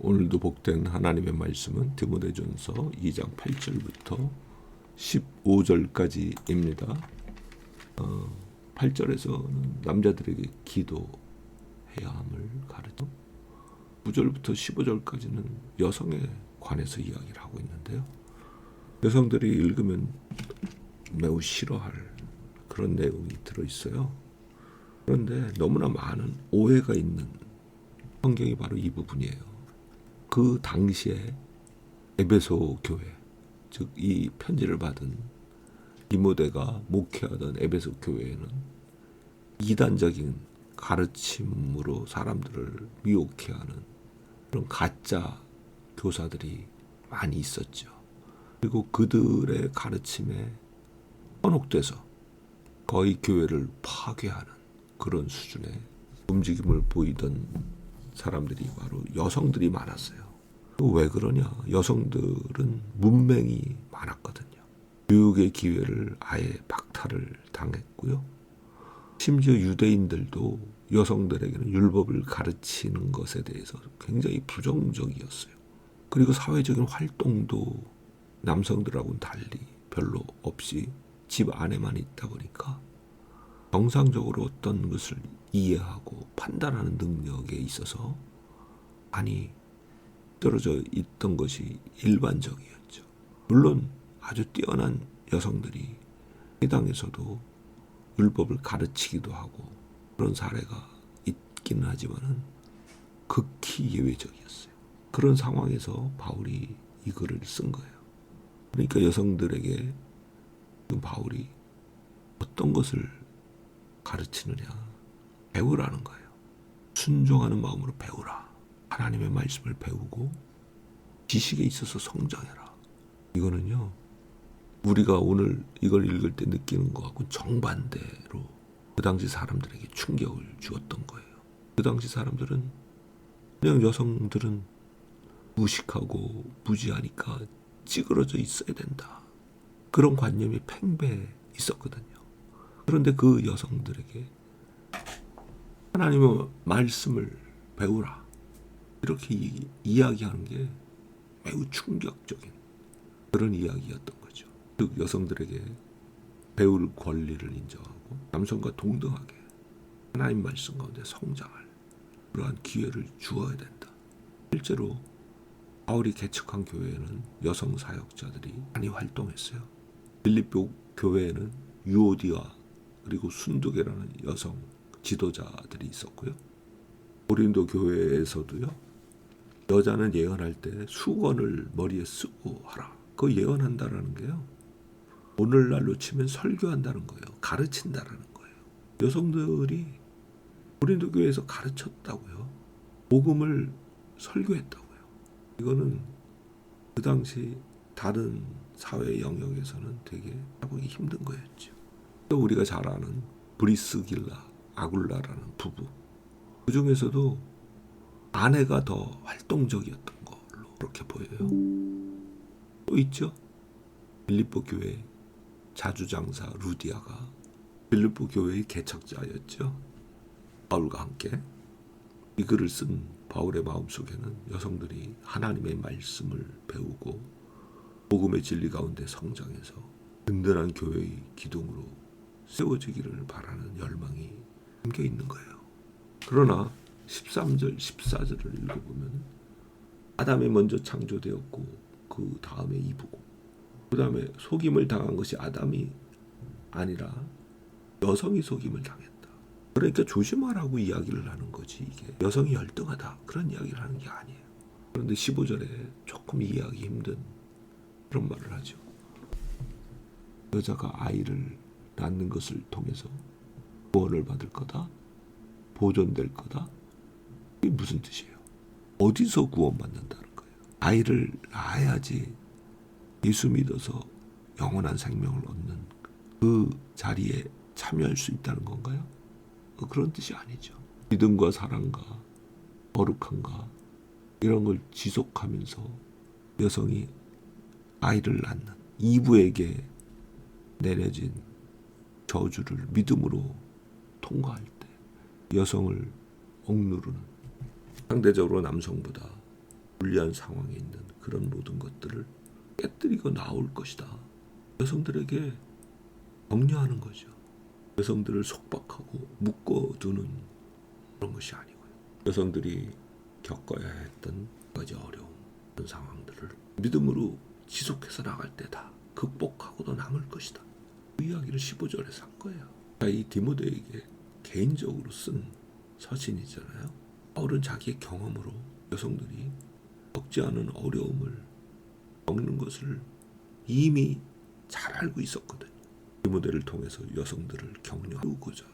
오늘도 복된 하나님의 말씀은 디모데전서 2장 8절부터 15절까지입니다. 8절에서는 남자들에게 기도해야 함을 가르쳐 9절부터 15절까지는 여성에 관해서 이야기를 하고 있는데요. 여성들이 읽으면 매우 싫어할 그런 내용이 들어있어요. 그런데 너무나 많은 오해가 있는 성경이 바로 이 부분이에요. 그 당시에 에베소 교회, 즉 이 편지를 받은 디모데가 목회하던 에베소 교회에는 이단적인 가르침으로 사람들을 미혹해 하는 그런 가짜 교사들이 많이 있었죠. 그리고 그들의 가르침에 현혹돼서 거의 교회를 파괴하는 그런 수준의 움직임을 보이던 사람들이 바로 여성들이 많았어요. 왜 그러냐? 여성들은 문맹이 많았거든요. 교육의 기회를 아예 박탈을 당했고요. 심지어 유대인들도 여성들에게는 율법을 가르치는 것에 대해서 굉장히 부정적이었어요. 그리고 사회적인 활동도 남성들하고는 달리 별로 없이 집 안에만 있다 보니까 정상적으로 어떤 것을 이해하고 판단하는 능력에 있어서 많이 떨어져 있던 것이 일반적이었죠. 물론 아주 뛰어난 여성들이 해당에서도 율법을 가르치기도 하고 그런 사례가 있기는 하지만은 극히 예외적이었어요. 그런 상황에서 바울이 이 글을 쓴 거예요. 그러니까 여성들에게 바울이 어떤 것을 가르치느냐, 배우라는 거예요. 순종하는 마음으로 배우라. 하나님의 말씀을 배우고 지식에 있어서 성장해라. 이거는요, 우리가 오늘 이걸 읽을 때 느끼는 것하고 정반대로 그 당시 사람들에게 충격을 주었던 거예요. 그 당시 사람들은 그냥 여성들은 무식하고 무지하니까 찌그러져 있어야 된다. 그런 관념이 팽배해 있었거든요. 그런데 그 여성들에게 하나님의 말씀을 배우라. 이렇게 이야기하는 게 매우 충격적인 그런 이야기였던 거죠. 즉 여성들에게 배울 권리를 인정하고 남성과 동등하게 하나님 말씀 가운데 성장할 그러한 기회를 주어야 된다. 실제로 바울이 개척한 교회에는 여성 사역자들이 많이 활동했어요. 빌립보 교회에는 유오디아 그리고 순두계라는 여성 지도자들이 있었고요. 고린도 교회에서도요. 여자는 예언할 때 수건을 머리에 쓰고 하라. 그 예언한다라는 게요. 오늘날로 치면 설교한다는 거예요. 가르친다라는 거예요. 여성들이 고린도 교회에서 가르쳤다고요. 복음을 설교했다고요. 이거는 그 당시 다른 사회 영역에서는 되게 하기 힘든 거였죠. 또 우리가 잘 아는 브리스길라, 아굴라라는 부부. 그 중에서도 아내가 더 활동적이었던 걸로 그렇게 보여요. 또 있죠. 빌립보 교회 자주장사 루디아가 빌립보 교회의 개척자였죠. 바울과 함께 이 글을 쓴 바울의 마음속에는 여성들이 하나님의 말씀을 배우고 복음의 진리 가운데 성장해서 든든한 교회의 기둥으로 세워지기를 바라는 열망이 담겨 있는 거예요. 그러나 13절, 14절을 읽어보면 아담이 먼저 창조되었고 그 다음에 이브고 그 다음에 속임을 당한 것이 아담이 아니라 여성이 속임을 당했다. 그러니까 조심하라고 이야기를 하는 거지. 이게 여성이 열등하다 그런 이야기를 하는 게 아니에요. 그런데 15절에 조금 이해하기 힘든 그런 말을 하죠. 여자가 아이를 낳는 것을 통해서 구원을 받을 거다. 보존될 거다. 이게 무슨 뜻이에요? 어디서 구원받는다는 거예요? 아이를 낳아야지 예수 믿어서 영원한 생명을 얻는 그 자리에 참여할 수 있다는 건가요? 그런 뜻이 아니죠. 믿음과 사랑과 거룩함과 이런 걸 지속하면서 여성이 아이를 낳는 이브에게 내려진 저주를 믿음으로 통과할 때 여성을 억누르는 상대적으로 남성보다 불리한 상황에 있는 그런 모든 것들을 깨뜨리고 나올 것이다. 여성들에게 격려하는 거죠. 여성들을 속박하고 묶어두는 그런 것이 아니고요. 여성들이 겪어야 했던 여러 가지 어려움, 그런 상황들을 믿음으로 지속해서 나갈 때 다 극복하고도 남을 것이다. 그 이야기를 15절에서 한 거예요. 이 디모데에게 개인적으로 쓴 서신이잖아요. 바울은 자기의 경험으로 여성들이 겪지 않은 어려움을 겪는 것을 이미 잘 알고 있었거든요. 디모데를 통해서 여성들을 격려하고자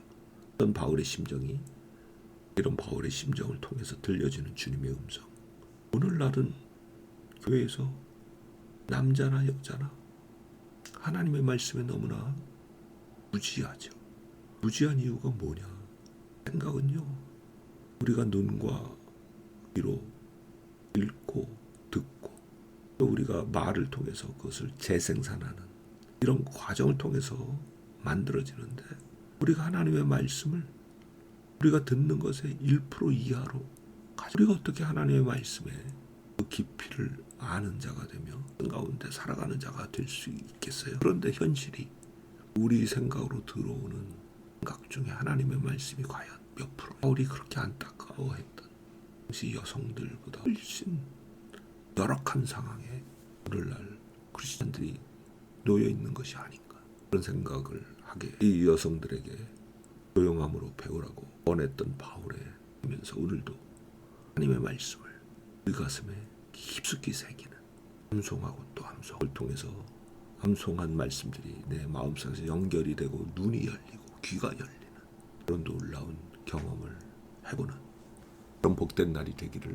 했던 바울의 심정이 이런 바울의 심정을 통해서 들려지는 주님의 음성. 오늘날은 교회에서 남자나 여자나 하나님의 말씀에 너무나 무지하죠. 무지한 이유가 뭐냐? 생각은요, 우리가 눈과 귀로 읽고 듣고 또 우리가 말을 통해서 그것을 재생산하는 이런 과정을 통해서 만들어지는데, 우리가 하나님의 말씀을 우리가 듣는 것의 1% 이하로 우리가 어떻게 하나님의 말씀에 그 깊이를 아는 자가 되며 그 가운데 살아가는 자가 될 수 있겠어요? 그런데 현실이 우리 생각으로 들어오는 생각 중에 하나님의 말씀이 과연 몇 프로? 바울이 그렇게 안타까워했던 당시 여성들보다 훨씬 열악한 상황에 오늘날 크리스천들이 놓여 있는 것이 아닌가, 그런 생각을 하게 이 여성들에게 조용함으로 배우라고 원했던 바울의 하면서 오늘도 하나님의 말씀을 우리 가슴에 깊숙이 새기는 암송하고 또 암송을 통해서 암송한 말씀들이 내 마음속에서 연결이 되고 눈이 열리고 귀가 열리는 그런 놀라운 경험을 해보는 그런 복된 날이 되기를